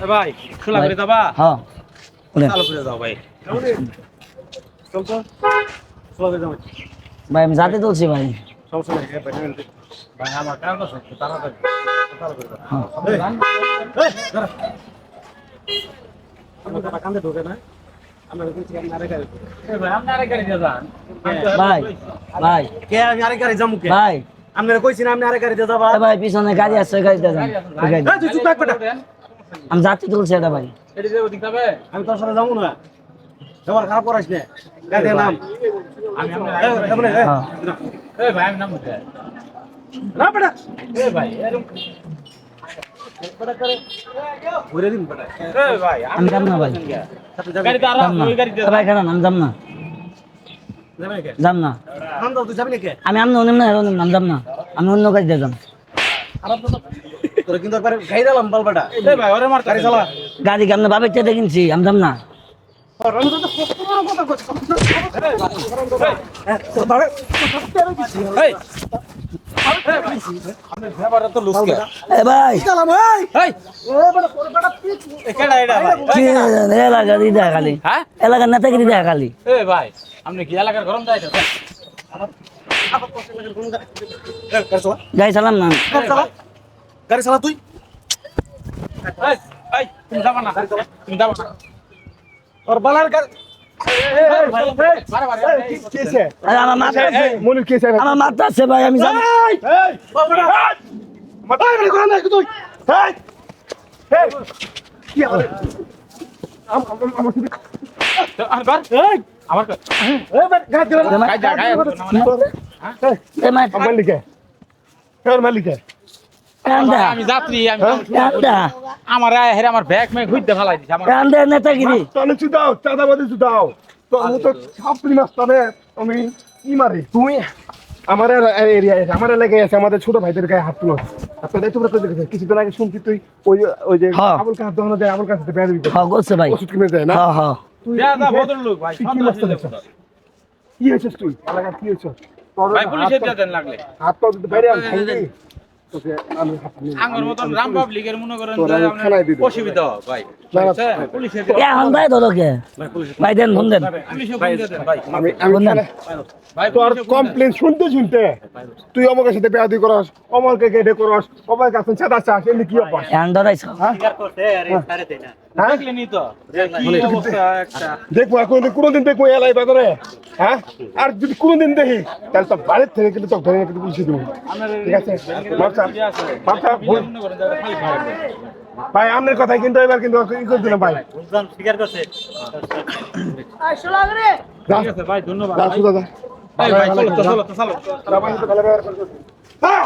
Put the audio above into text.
ভাই খোলা করে দাবা হ্যাঁ চালু করে দাও ভাই চল তো খোলা করে দাও ভাই আমি যাতে তুলছি ভাই সমস্যা নেই ভাই আমার কাজ আছে তাড়াতাড়ি চালু করে দাও আমার টাকা কান্দে ঢোকে না আমরা কিছু আমি আরে গাড়ি ভাই আপনি আরে গাড়ি দিয়ে যান ভাই ভাই কে আমি আরে গাড়ি যামু কে ভাই আপনারা কইছি না আপনি আরে গাড়ি দিয়ে যাবা ভাই পিছনে গাড়ি আছে গাড়িতে যান এই তুই চুপ থাক বেটা আমি যাতে তুলছি এটা ভাই এটি যে ওদিক যাবে আমি তোর সাথে যাবো না তোমার খারাপ করাইস না গাড়ির নাম আমি এই ভাই আমি নাম বলতে না বেটা এই ভাই এরকম বড় করে ঘুরে দিন বেটা এই ভাই আমি যাব না ভাই গাড়ি দাঁড়া ওই গাড়ি দিয়ে ভাই কেন আমি যাব না যাবে কে যাব না নাম দাও তুই যাবি না কে আমি আমনে অন্য না আমি যাব না আমি অন্য গাড়ি দিয়ে যাব খারাপ তো তোর কিন্তু একবার গাড়ি দিলাম বল বেটা এই ভাই ওরে মার গাড়ি চালা গাড়ি কেমনে ভাবে চেতে কিনছি আমি যাব না ভাই এলাকা দিদা খালি এলাকার নেতাগিরি দেখা খালি ভাই আপনি কি এলাকার গরম যাই গাড়ি চালাম না গাড়ি চালা তুই তুমি যাবা না তুমি যাবা না ওর বালার গাড়ি আমার মাথা আছে ভাই আমি যাব আমি যাত্রী আমার আমার ব্যাগ মেয়ে ঘুরতে ফেলাই দিছে আমার নেতাগিরি তাহলে দাও চাঁদাবাদি দাও তো আমি তো ছাপড়ি মাছ তবে আমি কি মারি তুমি আমার এরিয়ায় আছে আমার এলাকায় আছে আমাদের ছোট ভাইদের গায়ে হাত তুলো আপনাদের তোমরা কই দেখেছো কিছুদিন আগে শুনছি তুই ওই যে আবুল কাছে দহন দেয় আবুল কাছে বেয়াদবি করে হ্যাঁ বলছে ভাই ওষুধ কিনে দেয় না হ্যাঁ হ্যাঁ তুই ভদ্রলোক ভাই কি মাছ দেখছ কি হয়েছিস তুই এলাকা কি হয়েছ ভাই পুলিশের দিয়ে দেন লাগলে হাত পা বাইরে ভাঙবি তোকে আমি হাত নিয়ে আঙ্গর মতন রাম পাবলিকের মনে করেন তোরা যে খেলাই দিবি। অসুবিধা হয় ভাই না, না, পুলিশের এখন ভাই ধরোকে ভাই দেন ফোন দেন পুলিশে ফোন দিয়ে দেন ভাই আমি বললাম। ভাই তোর কমপ্লেন শুনতে শুনতে তুই অমকের সাথে বেয়াদি করস অমরকে কেটে করস অমর কাছে চাঁদা চাস এমনি কি অভ্যাস এখন ধরাইছ দেখলেনি তো কি অবস্থা একটা দেখবো আর কোনোদিন দেখবো এলাই বাজারে হ্যাঁ আর যদি কোনোদিন দেখি তাহলে তো বাড়ির থেকে কিন্তু তোকে ধরে কিন্তু পুলিশে দেবো ঠিক আছে বাচ্চা বাচ্চা মনে করেন যে খালি খাওয়া ভাই আপনার কথাই কিন্তু এবার কিন্তু ই করে দিলাম ভাই স্বীকার করছে যা, ঠিক আছে ভাই ধন্যবাদ যা, ভাই সুধা, যা। এই ভাই চলো তো চলো তো চলো ভাই, ভালো ব্যবহার করছো। হ্যাঁ,